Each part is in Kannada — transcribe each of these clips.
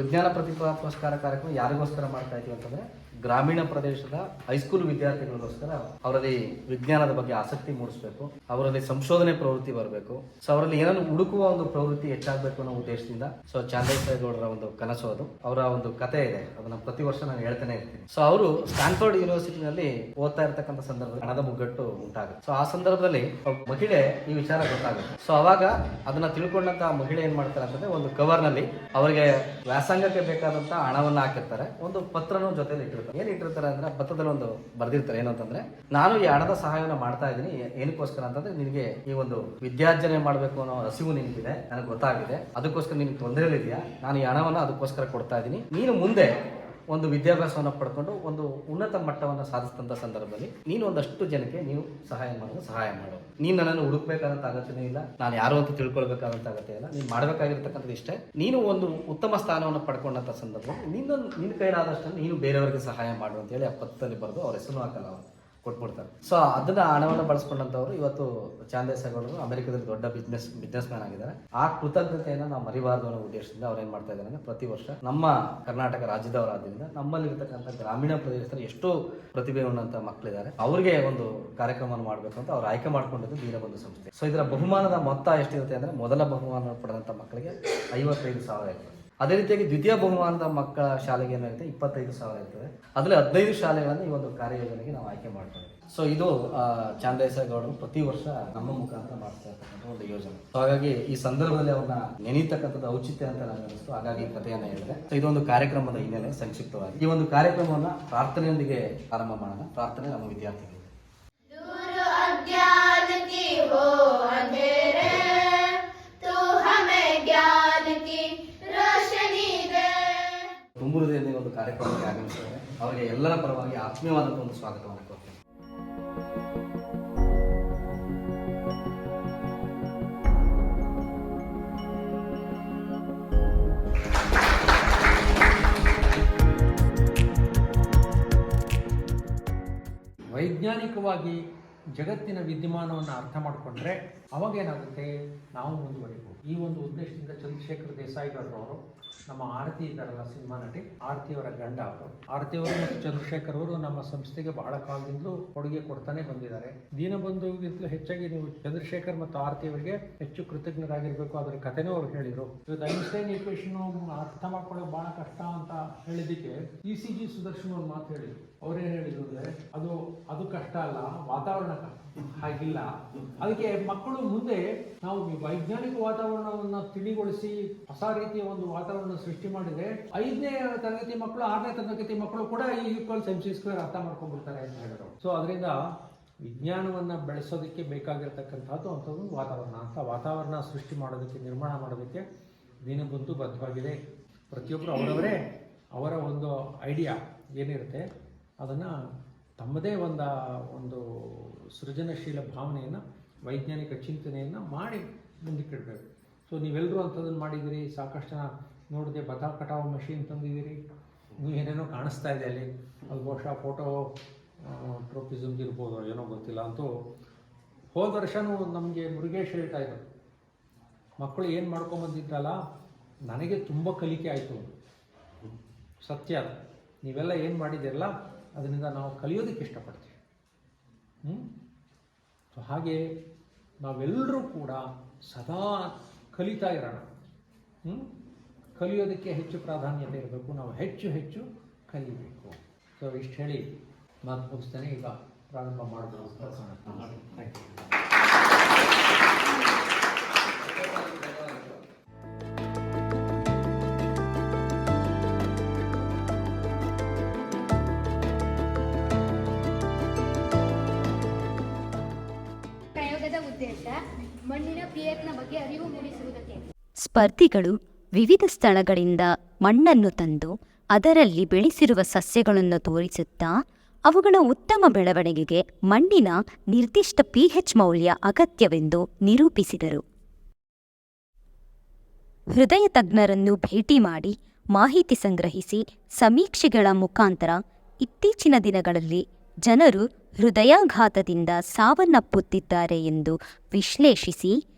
ವಿಜ್ಞಾನ ಪ್ರತಿಭಾ ಪುರಸ್ಕಾರ ಕಾರ್ಯಕ್ರಮ ಯಾರಿಗೋಸ್ಕರ ಮಾಡ್ತಾ ಇದ್ದೀವಿ ಅಂತಂದ್ರೆ ಗ್ರಾಮೀಣ ಪ್ರದೇಶದ ಹೈಸ್ಕೂಲ್ ವಿದ್ಯಾರ್ಥಿಗಳಿಗೋಸ್ಕರ ಅವರಲ್ಲಿ ವಿಜ್ಞಾನದ ಬಗ್ಗೆ ಆಸಕ್ತಿ ಮೂಡಿಸಬೇಕು, ಅವರಲ್ಲಿ ಸಂಶೋಧನೆ ಪ್ರವೃತ್ತಿ ಬರಬೇಕು. ಸೊ ಅವರಲ್ಲಿ ಏನನ್ನು ಹುಡುಕುವ ಒಂದು ಪ್ರವೃತ್ತಿ ಹೆಚ್ಚಾಗಬೇಕು ಅನ್ನೋ ಉದ್ದೇಶದಿಂದ ಸೊ ಚಾಂದೇಸೇಗೌಡರ ಒಂದು ಕನಸು ಅದು. ಅವರ ಒಂದು ಕತೆ ಇದೆ, ಅದನ್ನ ಪ್ರತಿ ವರ್ಷ ನಾನು ಹೇಳ್ತಾನೆ ಇರ್ತೀನಿ. ಸೊ ಅವರು ಸ್ಟ್ಯಾನ್ಫೋರ್ಡ್ ಯೂನಿವರ್ಸಿಟಿನಲ್ಲಿ ಓದ್ತಾ ಇರ್ತಕ್ಕಂಥ ಸಂದರ್ಭದಲ್ಲಿ ಹಣದ ಮುಗ್ಗಟ್ಟು ಉಂಟಾಗುತ್ತೆ. ಸೊ ಆ ಸಂದರ್ಭದಲ್ಲಿ ಮಹಿಳೆ ಈ ವಿಚಾರ ಗೊತ್ತಾಗುತ್ತೆ. ಸೊ ಅವಾಗ ಅದನ್ನ ತಿಳ್ಕೊಂಡಂತ ಮಹಿಳೆ ಏನ್ ಮಾಡ್ತಾರೆ ಅಂತಂದ್ರೆ ಒಂದು ಕವರ್ ನಲ್ಲಿ ಅವರಿಗೆ ವ್ಯಾಸಂಗಕ್ಕೆ ಬೇಕಾದಂತ ಹಣವನ್ನ ಹಾಕಿರ್ತಾರೆ, ಒಂದು ಪತ್ರನೂ ಜೊತೆಲಿ ಇಟ್ಟಿರ್ತಾರೆ. ಏನ್ ಇಟ್ಟಿರ್ತಾರೆ ಅಂದ್ರೆ ಪತ್ರದಲ್ಲಿ ಒಂದು ಬರ್ದಿರ್ತಾರೆ ಏನಂತಂದ್ರೆ, ನಾನು ಈ ಹಣದ ಸಹಾಯವನ್ನು ಮಾಡ್ತಾ ಇದ್ದೀನಿ ಏನಕ್ಕೋಸ್ಕರ ಅಂತಂದ್ರೆ ನಿನಗೆ ಈ ಒಂದು ವಿದ್ಯಾರ್ಜನೆ ಮಾಡ್ಬೇಕು ಅನ್ನೋ ಹಸಿವು ನಿನಗಿದೆ, ನನಗೆ ಗೊತ್ತಾಗಿದೆ, ಅದಕ್ಕೋಸ್ಕರ ನಿನ್ಗೆ ತೊಂದರೆಗಳಿದೆಯಾ, ನಾನು ಈ ಹಣವನ್ನು ಅದಕ್ಕೋಸ್ಕರ ಕೊಡ್ತಾ ಇದ್ದೀನಿ. ನೀನು ಮುಂದೆ ಒಂದು ವಿದ್ಯಾಭ್ಯಾಸವನ್ನು ಪಡ್ಕೊಂಡು ಒಂದು ಉನ್ನತ ಮಟ್ಟವನ್ನು ಸಾಧಿಸಿದಂಥ ಸಂದರ್ಭದಲ್ಲಿ ನೀನು ಒಂದಷ್ಟು ಜನಕ್ಕೆ ನೀವು ಸಹಾಯ ಮಾಡು. ನೀನು ನನ್ನನ್ನು ಹುಡುಕ್ಬೇಕಾದಂಥ ಅಗತ್ಯನೇ ಇಲ್ಲ, ನಾನು ಯಾರು ಅಂತ ತಿಳ್ಕೊಳ್ಬೇಕಾದಂಥ ಅಗತ್ಯ ಇಲ್ಲ. ನೀನು ಮಾಡಬೇಕಾಗಿರ್ತಕ್ಕಂಥದ್ದು ಇಷ್ಟೇ, ನೀನು ಒಂದು ಉತ್ತಮ ಸ್ಥಾನವನ್ನು ಪಡ್ಕೊಂಡಂಥ ಸಂದರ್ಭದಲ್ಲಿ ನಿನ್ನ ಕೈಲಾದಷ್ಟು ನೀನು ಬೇರೆಯವರಿಗೆ ಸಹಾಯ ಮಾಡು ಅಂತೇಳಿ ಆ ಪತ್ರದಲ್ಲಿ ಬರೆದು ಅವ್ರ ಹೆಸರು ಹಾಕಲ್ಲ, ಅವರು ಕೊಟ್ಬಿಡ್ತಾರೆ. ಸೊ ಅದನ್ನ ಹಣವನ್ನು ಬಳಸ್ಕೊಂಡಂಥವ್ರು ಇವತ್ತು ಚಾಂದೇಸೇಗೌಡರು ಅಮೆರಿಕದಲ್ಲಿ ದೊಡ್ಡ ಬಿಸ್ನೆಸ್ ಮ್ಯಾನ್ ಆಗಿದ್ದಾರೆ. ಆ ಕೃತಜ್ಞತೆಯನ್ನು ನಾವು ಮರಿಬಾರದು ಅನ್ನೋ ಉದ್ದೇಶದಿಂದ ಅವ್ರು ಏನ್ ಮಾಡ್ತಾ ಇದ್ದಾರೆ ಅಂದ್ರೆ ಪ್ರತಿ ವರ್ಷ ನಮ್ಮ ಕರ್ನಾಟಕ ರಾಜ್ಯದವರಾದ್ರಿಂದ ನಮ್ಮಲ್ಲಿರ್ತಕ್ಕಂಥ ಗ್ರಾಮೀಣ ಪ್ರದೇಶದಲ್ಲಿ ಎಷ್ಟೋ ಪ್ರತಿಭೆ ಉಳ್ಳಂತ ಮಕ್ಕಳಿದ್ದಾರೆ, ಅವ್ರಿಗೆ ಒಂದು ಕಾರ್ಯಕ್ರಮವನ್ನು ಮಾಡಬೇಕು ಅಂತ ಅವ್ರು ಆಯ್ಕೆ ಮಾಡ್ಕೊಂಡಿದ್ದು ದೀನಬಂಧು ಸಂಸ್ಥೆ. ಸೊ ಇದರ ಬಹುಮಾನದ ಮೊತ್ತ ಎಷ್ಟಿರುತ್ತೆ ಅಂದ್ರೆ ಮೊದಲ ಬಹುಮಾನ ಪಡೆದಂತ ಮಕ್ಕಳಿಗೆ 55,000 ಇರ್ತದೆ. ಅದೇ ರೀತಿಯಾಗಿ ದ್ವಿತೀಯ ಬಹುಮಾನದ ಮಕ್ಕಳ ಶಾಲೆಗೆ ಏನಾಗುತ್ತೆ 25,000 ಇರ್ತದೆ. ಅದರಲ್ಲಿ 15 ಶಾಲೆಗಳನ್ನು ಈ ಒಂದು ಕಾರ್ಯಯೋಜನೆಗೆ ನಾವು ಆಯ್ಕೆ ಮಾಡ್ಕೊಂಡಿದ್ದೀವಿ. ಸೊ ಇದು ಚಾಂದೇಸೇಗೌಡರು ಪ್ರತಿ ವರ್ಷ ನಮ್ಮ ಮುಖಾಂತರ ಮಾಡ್ತಾ ಇರ್ತಕ್ಕಂಥ ಒಂದು ಯೋಜನೆ. ಸೊ ಹಾಗಾಗಿ ಈ ಸಂದರ್ಭದಲ್ಲಿ ಅವ್ರನ್ನ ನೆನೀತಕ್ಕಂಥದ್ದು ಔಚಿತ್ಯ ಅಂತ ನನಗೆ ಅನಿಸ್ತು, ಹಾಗಾಗಿ ಈ ಕಥೆಯನ್ನ ಹೇಳಿದೆ. ಸೊ ಇದೊಂದು ಕಾರ್ಯಕ್ರಮದ ಹಿನ್ನೆಲೆ ಸಂಕ್ಷಿಪ್ತವಾಗಿ ಈ ಒಂದು ಕಾರ್ಯಕ್ರಮವನ್ನ ಪ್ರಾರ್ಥನೆಯೊಂದಿಗೆ ಪ್ರಾರಂಭ ಮಾಡೋಣ. ಪ್ರಾರ್ಥನೆ ನಮ್ಮ ವಿದ್ಯಾರ್ಥಿಗಳು. ತುಂಬು ಹೃದಯದಿಂದ ಒಂದು ಕಾರ್ಯಕ್ರಮಕ್ಕೆ ಆಗಮಿಸಿದ್ದಾರೆ. ಅವರಿಗೆ ಎಲ್ಲರ ಪರವಾಗಿ ಆತ್ಮೀಯವಾದಂಥ ಒಂದು ಸ್ವಾಗತವನ್ನು ಕೊಡ್ತೇನೆ. ವೈಜ್ಞಾನಿಕವಾಗಿ ಜಗತ್ತಿನ ವಿದ್ಯಮಾನವನ್ನು ಅರ್ಥ ಮಾಡಿಕೊಂಡ್ರೆ ಅವಾಗೇನಾಗುತ್ತೆ, ನಾವು ಮುಂದುವರಿಬಹುದು. ಈ ಒಂದು ಉದ್ದೇಶದಿಂದ ಚಂದ್ರಶೇಖರ್ ದೇಸಾಯಿಗೌಡರವರು, ನಮ್ಮ ಆರತಿ ಇದ್ದಾರಲ್ಲ ಸಿನಿಮಾ ನಟಿ, ಆರತಿಯವರ ಗಂಡ ಅವರು, ಆರತಿಯವರು ಮತ್ತು ಚಂದ್ರಶೇಖರ್ ಅವರು ನಮ್ಮ ಸಂಸ್ಥೆಗೆ ಬಹಳ ಕಾಲದಿಂದಲೂ ಕೊಡುಗೆ ಕೊಡ್ತಾನೆ ಬಂದಿದ್ದಾರೆ. ದೀನಬಂಧುಗಿಂತಲೂ ಹೆಚ್ಚಾಗಿ ನೀವು ಚಂದ್ರಶೇಖರ್ ಮತ್ತು ಆರತಿಯವರಿಗೆ ಹೆಚ್ಚು ಕೃತಜ್ಞರಾಗಿರ್ಬೇಕು. ಅದರ ಕಥೆನೂ ಅವ್ರು ಹೇಳಿದರು. ಇವತ್ತು ಐನ್ಸ್ಟೈನ್ ಈಕ್ವೇಷನ್ ಅರ್ಥ ಮಾಡ್ಕೊಳ್ಳೋಕೆ ಬಹಳ ಕಷ್ಟ ಅಂತ ಹೇಳಿದ್ದಕ್ಕೆ ECG ಸುದರ್ಶನ್ ಒಂದು ಮಾತು ಹೇಳಿದ್ರು. ಅವ್ರೇನು ಹೇಳಿದ್ರು ಅಂದರೆ ಅದು ಕಷ್ಟ ಅಲ್ಲ, ವಾತಾವರಣ ಹಾಗಿಲ್ಲ. ಅದಕ್ಕೆ ಮಕ್ಕಳು ಮುಂದೆ ನಾವು ವೈಜ್ಞಾನಿಕ ವಾತಾವರಣವನ್ನು ತಿಳಿಗೊಳಿಸಿ ಹೊಸ ರೀತಿಯ ಒಂದು ವಾತಾವರಣ ಸೃಷ್ಟಿ ಮಾಡಿದ್ರೆ 5ನೇ ತರಗತಿ ಮಕ್ಕಳು 6ನೇ ತರಗತಿ ಮಕ್ಕಳು ಕೂಡ E=mc² ಅರ್ಥ ಮಾಡ್ಕೊಂಡ್ಬಿಡ್ತಾರೆ ಅಂತ ಹೇಳಿದ್ರು. ಸೊ ಅದರಿಂದ ವಿಜ್ಞಾನವನ್ನ ಬೆಳೆಸೋದಕ್ಕೆ ಬೇಕಾಗಿರ್ತಕ್ಕಂಥದ್ದು ಅಂಥದ್ದು ವಾತಾವರಣ. ಅಂತ ವಾತಾವರಣ ಸೃಷ್ಟಿ ಮಾಡೋದಕ್ಕೆ, ನಿರ್ಮಾಣ ಮಾಡೋದಕ್ಕೆ ದೀನಬಂಧು ಬದ್ಧವಾಗಿದೆ. ಪ್ರತಿಯೊಬ್ಬರು ಅವರವರೇ ಅವರ ಒಂದು ಐಡಿಯಾ ಏನಿರುತ್ತೆ ಅದನ್ನು ತಮ್ಮದೇ ಒಂದು ಸೃಜನಶೀಲ ಭಾವನೆಯನ್ನು, ವೈಜ್ಞಾನಿಕ ಚಿಂತನೆಯನ್ನು ಮಾಡಿ ಮುಂದಕ್ಕಿಡಬೇಕು. ಸೊ ನೀವೆಲ್ಲರೂ ಅಂಥದ್ದನ್ನು ಮಾಡಿದ್ದೀರಿ. ಸಾಕಷ್ಟು ಜನ ನೋಡಿದೆ, ಕಟಾವು ಮಷೀನ್ ತಂದಿದ್ದೀರಿ, ಏನೇನೋ ಕಾಣಿಸ್ತಾ ಇದೆ ಅಲ್ಲಿ. ಅದು ಬಹುಶಃ ಫೋಟೋ ಟ್ರೋಪಿಸಮ್ದು ಇರ್ಬೋದು, ಏನೋ ಗೊತ್ತಿಲ್ಲ. ಅಂತೂ ಹೋದ ವರ್ಷವೂ ನಮಗೆ ಮುರುಗೇಶ್ ಹೇಳ್ತಾ ಇದ್ರು, ಮಕ್ಕಳು ಏನು ಮಾಡ್ಕೊಂಬಂದಿದ್ರಲ್ಲ, ನನಗೆ ತುಂಬ ಕಲಿಕೆ ಆಯಿತು. ಸತ್ಯ, ನೀವೆಲ್ಲ ಏನು ಮಾಡಿದ್ದೀರಲ್ಲ ಅದರಿಂದ ನಾವು ಕಲಿಯೋದಕ್ಕೆ ಇಷ್ಟಪಡ್ತೀವಿ. ಸೊ ಹಾಗೆ ನಾವೆಲ್ಲರೂ ಕೂಡ ಸದಾ ಕಲಿತಾ ಇರೋಣ. ಕಲಿಯೋದಕ್ಕೆ ಹೆಚ್ಚು ಪ್ರಾಧಾನ್ಯತೆ ಇರಬೇಕು, ನಾವು ಹೆಚ್ಚು ಹೆಚ್ಚು ಕಲಿಬೇಕು. ಸೊ ಇಷ್ಟು ಹೇಳಿ ಮಾತು ಮುಗಿಸ್ತೇನೆ. ಈಗ ಪ್ರಾರಂಭ ಮಾಡಬಹುದು. Thank you. ಮಣ್ಣಿನ ಪಿಎಚ್ನ ಬಗ್ಗೆ ಅರಿವು ಮೂಡಿಸುವುದಕ್ಕೆ ಸ್ಪರ್ಧಿಗಳು ವಿವಿಧ ಸ್ಥಳಗಳಿಂದ ಮಣ್ಣನ್ನು ತಂದು ಅದರಲ್ಲಿ ಬೆಳೆಸಿರುವ ಸಸ್ಯಗಳನ್ನು ತೋರಿಸುತ್ತಾ ಅವುಗಳ ಉತ್ತಮ ಬೆಳವಣಿಗೆಗೆ ಮಣ್ಣಿನ ನಿರ್ದಿಷ್ಟ pH ಮೌಲ್ಯ ಅಗತ್ಯವೆಂದು ನಿರೂಪಿಸಿದರು. ಹೃದಯ ತಜ್ಞರನ್ನು ಭೇಟಿ ಮಾಡಿ ಮಾಹಿತಿ ಸಂಗ್ರಹಿಸಿ ಸಮೀಕ್ಷೆಗಳ ಮುಖಾಂತರ ಇತ್ತೀಚಿನ ದಿನಗಳಲ್ಲಿ ಜನರು ಹೃದಯಾಘಾತದಿಂದ ಸಾವನ್ನಪ್ಪುತ್ತಿದ್ದಾರೆ ಎಂದು ವಿಶ್ಲೇಷಿಸಿ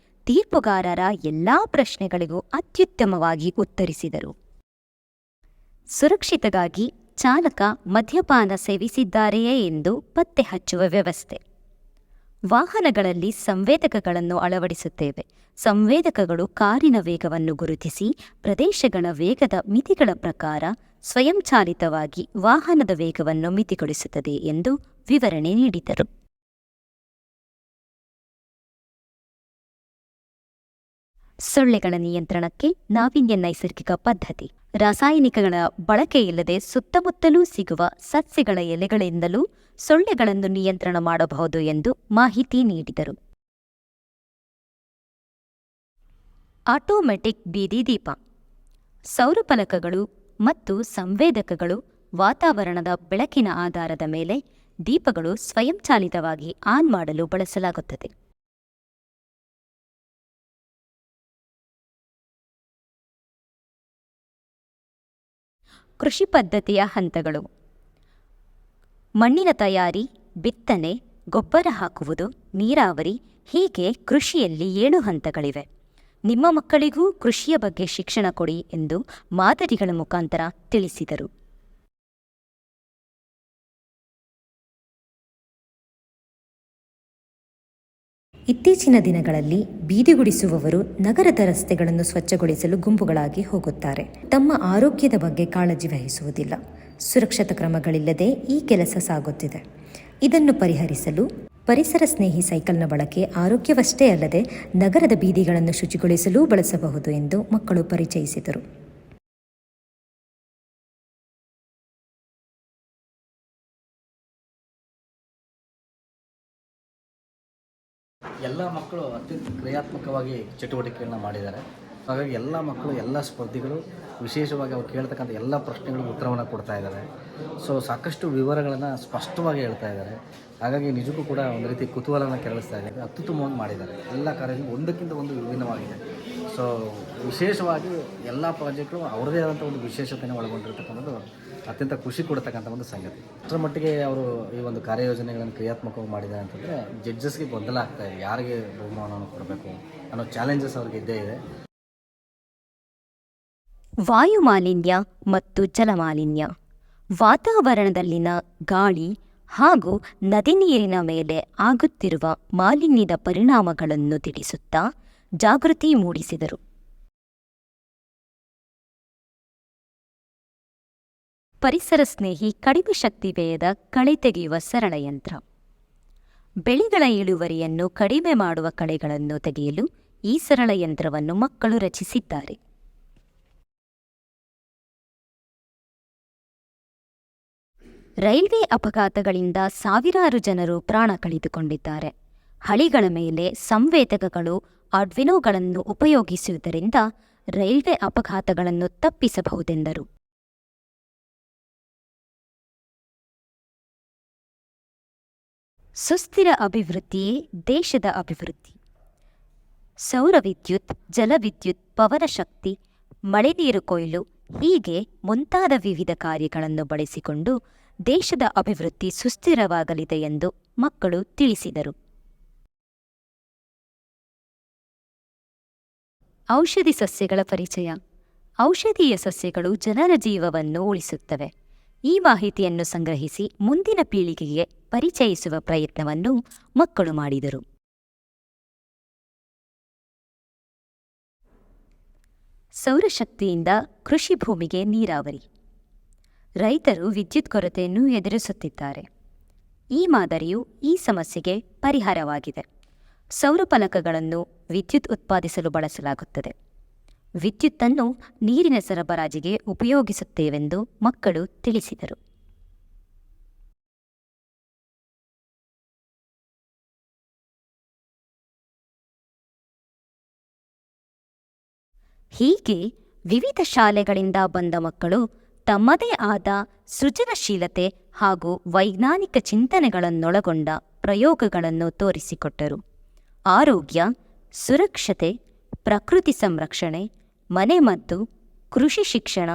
ತೀರ್ಪುಗಾರರ ಎಲ್ಲಾ ಪ್ರಶ್ನೆಗಳಿಗೂ ಅತ್ಯುತ್ತಮವಾಗಿ ಉತ್ತರಿಸಿದರು. ಸುರಕ್ಷತೆಗಾಗಿ ಚಾಲಕ ಮದ್ಯಪಾನ ಸೇವಿಸಿದ್ದಾರೆಯೇ ಎಂದು ಪತ್ತೆ ಹಚ್ಚುವ ವ್ಯವಸ್ಥೆ. ವಾಹನಗಳಲ್ಲಿ ಸಂವೇದಕಗಳನ್ನು ಅಳವಡಿಸುತ್ತೇವೆ. ಸಂವೇದಕಗಳು ಕಾರಿನ ವೇಗವನ್ನು ಗುರುತಿಸಿ ಪ್ರದೇಶಗಳ ವೇಗದ ಮಿತಿಗಳ ಪ್ರಕಾರ ಸ್ವಯಂಚಾಲಿತವಾಗಿ ವಾಹನದ ವೇಗವನ್ನು ಮಿತಿಗೊಳಿಸುತ್ತದೆ ಎಂದು ವಿವರಣೆ ನೀಡಿದರು. ಸೊಳ್ಳೆಗಳ ನಿಯಂತ್ರಣಕ್ಕೆ ನಾವೀನ್ಯ ನೈಸರ್ಗಿಕ ಪದ್ಧತಿ. ರಾಸಾಯನಿಕಗಳ ಬಳಕೆಯಿಲ್ಲದೆ ಸುತ್ತಮುತ್ತಲೂ ಸಿಗುವ ಸಸ್ಯಗಳ ಎಲೆಗಳಿಂದಲೂ ಸೊಳ್ಳೆಗಳನ್ನು ನಿಯಂತ್ರಣ ಮಾಡಬಹುದು ಎಂದು ಮಾಹಿತಿ ನೀಡಿದರು. ಆಟೋಮೆಟಿಕ್ ಬೀದಿ ದೀಪ. ಸೌರಫಲಕಗಳು ಮತ್ತು ಸಂವೇದಕಗಳು ವಾತಾವರಣದ ಬೆಳಕಿನ ಆಧಾರದ ಮೇಲೆ ದೀಪಗಳು ಸ್ವಯಂಚಾಲಿತವಾಗಿ ಆನ್ ಮಾಡಲು ಬಳಸಲಾಗುತ್ತದೆ. ಕೃಷಿ ಪದ್ಧತಿಯ ಹಂತಗಳು. ಮಣ್ಣಿನ ತಯಾರಿ, ಬಿತ್ತನೆ, ಗೊಬ್ಬರ ಹಾಕುವುದು, ನೀರಾವರಿ, ಹೀಗೆ ಕೃಷಿಯಲ್ಲಿ 7 ಹಂತಗಳಿವೆ. ನಿಮ್ಮ ಮಕ್ಕಳಿಗೂ ಕೃಷಿಯ ಬಗ್ಗೆ ಶಿಕ್ಷಣ ಕೊಡಿ ಎಂದು ಮಾದರಿಗಳ ಮುಖಾಂತರ ತಿಳಿಸಿದರು. ಇತ್ತೀಚಿನ ದಿನಗಳಲ್ಲಿ ಬೀದಿಗುಡಿಸುವವರು ನಗರದ ರಸ್ತೆಗಳನ್ನು ಸ್ವಚ್ಛಗೊಳಿಸಲು ಗುಂಪುಗಳಾಗಿ ಹೋಗುತ್ತಾರೆ. ತಮ್ಮ ಆರೋಗ್ಯದ ಬಗ್ಗೆ ಕಾಳಜಿ ವಹಿಸುವುದಿಲ್ಲ. ಸುರಕ್ಷತಾ ಕ್ರಮಗಳಿಲ್ಲದೆ ಈ ಕೆಲಸ ಸಾಗುತ್ತಿದೆ. ಇದನ್ನು ಪರಿಹರಿಸಲು ಪರಿಸರ ಸ್ನೇಹಿ ಸೈಕಲ್ನ ಬಳಕೆ ಆರೋಗ್ಯವಷ್ಟೇ ಅಲ್ಲದೆ ನಗರದ ಬೀದಿಗಳನ್ನು ಶುಚಿಗೊಳಿಸಲೂ ಬಳಸಬಹುದು ಎಂದು ಮಕ್ಕಳು ಪರಿಚಯಿಸಿದರು. ಎಲ್ಲ ಮಕ್ಕಳು ಅತ್ಯಂತ ಕ್ರಿಯಾತ್ಮಕವಾಗಿ ಚಟುವಟಿಕೆಗಳನ್ನ ಮಾಡಿದ್ದಾರೆ. ಹಾಗಾಗಿ ಎಲ್ಲ ಮಕ್ಕಳು, ಎಲ್ಲ ಸ್ಪರ್ಧಿಗಳು ವಿಶೇಷವಾಗಿ ಅವ್ರು ಕೇಳ್ತಕ್ಕಂಥ ಎಲ್ಲ ಪ್ರಶ್ನೆಗಳಿಗೂ ಉತ್ತರವನ್ನು ಕೊಡ್ತಾ ಇದ್ದಾರೆ. ಸೊ ಸಾಕಷ್ಟು ವಿವರಗಳನ್ನು ಸ್ಪಷ್ಟವಾಗಿ ಹೇಳ್ತಾ ಇದ್ದಾರೆ. ಹಾಗಾಗಿ ನಿಜಕ್ಕೂ ಕೂಡ ಒಂದು ರೀತಿ ಕುತೂಹಲನ ಕೆರಳಿಸ್ತಾ ಇದೆ. ಅತ್ಯುತ್ತಮವಾಗಿ ಮಾಡಿದ್ದಾರೆ. ಎಲ್ಲ ಕಾರ್ಯಗಳು ಒಂದಕ್ಕಿಂತ ಒಂದು ವಿಭಿನ್ನವಾಗಿದೆ. ಸೊ ವಿಶೇಷವಾಗಿ ಎಲ್ಲ ಪ್ರಾಜೆಕ್ಟ್ಗಳು ಅವ್ರದ್ದೇ ಆದಂಥ ಒಂದು ವಿಶೇಷತೆಯನ್ನು ಒಳಗೊಂಡಿರ್ತಕ್ಕಂಥದ್ದು ಅತ್ಯಂತ ಖುಷಿ ಕೊಡ್ತಕ್ಕಂಥ ಒಂದು ಸಂಗತಿ. ಅಷ್ಟರ ಮಟ್ಟಿಗೆ ಅವರು ಈ ಒಂದು ಕಾರ್ಯಯೋಜನೆಗಳನ್ನು ಕ್ರಿಯಾತ್ಮಕವಾಗಿ ಮಾಡಿದ್ದಾರೆ ಅಂತಂದರೆ ಜಡ್ಜಸ್ಗೆ ಗೊಂದಲ ಆಗ್ತಾ ಇದೆ, ಯಾರಿಗೆ ಬಹುಮಾನವನ್ನು ಕೊಡಬೇಕು ಅನ್ನೋ ಚಾಲೆಂಜಸ್ ಅವ್ರಿಗೆ ಇದ್ದೇ ಇದೆ. ವಾಯು ಮಾಲಿನ್ಯ ಮತ್ತು ಜಲಮಾಲಿನ್ಯ. ವಾತಾವರಣದಲ್ಲಿನ ಗಾಳಿ ಹಾಗೂ ನದಿ ನೀರಿನ ಮೇಲೆ ಆಗುತ್ತಿರುವ ಮಾಲಿನ್ಯದ ಪರಿಣಾಮಗಳನ್ನು ತಿಳಿಸುತ್ತಾ ಜಾಗೃತಿ ಮೂಡಿಸಿದರು. ಪರಿಸರ ಸ್ನೇಹಿ ಕಡಿಮೆ ಶಕ್ತಿ ವ್ಯಯದ ಕಳೆ ತೆಗೆಯುವ ಸರಳ ಯಂತ್ರ. ಬೆಳೆಗಳ ಇಳುವರಿಯನ್ನು ಕಡಿಮೆ ಮಾಡುವ ಕಳೆಗಳನ್ನು ತೆಗೆಯಲು ಈ ಸರಳ ಯಂತ್ರವನ್ನು ಮಕ್ಕಳು ರಚಿಸಿದ್ದಾರೆ. ರೈಲ್ವೆ ಅಪಘಾತಗಳಿಂದ ಸಾವಿರಾರು ಜನರು ಪ್ರಾಣ ಕಳೆದುಕೊಂಡಿದ್ದಾರೆ. ಹಳಿಗಳ ಮೇಲೆ ಸಂವೇದಕಗಳು, ಆರ್ಡ್ವಿನೋಗಳನ್ನು ಉಪಯೋಗಿಸುವುದರಿಂದ ರೈಲ್ವೆ ಅಪಘಾತಗಳನ್ನು ತಪ್ಪಿಸಬಹುದೆಂದರು. ಸುಸ್ಥಿರ ಅಭಿವೃದ್ಧಿಯೇ ದೇಶದ ಅಭಿವೃದ್ಧಿ. ಸೌರ ವಿದ್ಯುತ್, ಜಲವಿದ್ಯುತ್, ಪವನಶಕ್ತಿ, ಮಳೆ ನೀರು ಕೊಯ್ಲು ಹೀಗೆ ಮುಂತಾದ ವಿವಿಧ ಕಾರ್ಯಗಳನ್ನು ಬಳಸಿಕೊಂಡು ದೇಶದ ಅಭಿವೃದ್ಧಿ ಸುಸ್ಥಿರವಾಗಲಿದೆ ಎಂದು ಮಕ್ಕಳು ತಿಳಿಸಿದರು. ಔಷಧಿ ಸಸ್ಯಗಳ ಪರಿಚಯ. ಔಷಧೀಯ ಸಸ್ಯಗಳು ಜನರ ಜೀವವನ್ನು ಉಳಿಸುತ್ತವೆ. ಈ ಮಾಹಿತಿಯನ್ನು ಸಂಗ್ರಹಿಸಿ ಮುಂದಿನ ಪೀಳಿಗೆಗೆ ಪರಿಚಯಿಸುವ ಪ್ರಯತ್ನವನ್ನು ಮಕ್ಕಳು ಮಾಡಿದರು. ಸೌರಶಕ್ತಿಯಿಂದ ಕೃಷಿ ಭೂಮಿಗೆ ನೀರಾವರಿ. ರೈತರು ವಿದ್ಯುತ್ ಕೊರತೆಯನ್ನು ಎದುರಿಸುತ್ತಿದ್ದಾರೆ. ಈ ಮಾದರಿಯು ಈ ಸಮಸ್ಯೆಗೆ ಪರಿಹಾರವಾಗಿದೆ. ಸೌರಫಲಕಗಳನ್ನು ವಿದ್ಯುತ್ ಉತ್ಪಾದಿಸಲು ಬಳಸಲಾಗುತ್ತದೆ. ವಿದ್ಯುತ್ತನ್ನು ನೀರಿನ ಸರಬರಾಜಿಗೆ ಉಪಯೋಗಿಸುತ್ತೇವೆಂದು ಮಕ್ಕಳು ತಿಳಿಸಿದರು. ಹೀಗೆ ವಿವಿಧ ಶಾಲೆಗಳಿಂದ ಬಂದ ಮಕ್ಕಳು ತಮ್ಮದೇ ಆದ ಸೃಜನಶೀಲತೆ ಹಾಗೂ ವೈಜ್ಞಾನಿಕ ಚಿಂತನೆಗಳನ್ನೊಳಗೊಂಡ ಪ್ರಯೋಗಗಳನ್ನು ತೋರಿಸಿಕೊಟ್ಟರು. ಆರೋಗ್ಯ, ಸುರಕ್ಷತೆ, ಪ್ರಕೃತಿ ಸಂರಕ್ಷಣೆ, ಮನೆಮದ್ದು, ಕೃಷಿ ಶಿಕ್ಷಣ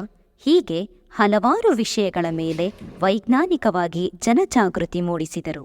ಹೀಗೆ ಹಲವಾರು ವಿಷಯಗಳ ಮೇಲೆ ವೈಜ್ಞಾನಿಕವಾಗಿ ಜನಜಾಗೃತಿ ಮೂಡಿಸಿದರು.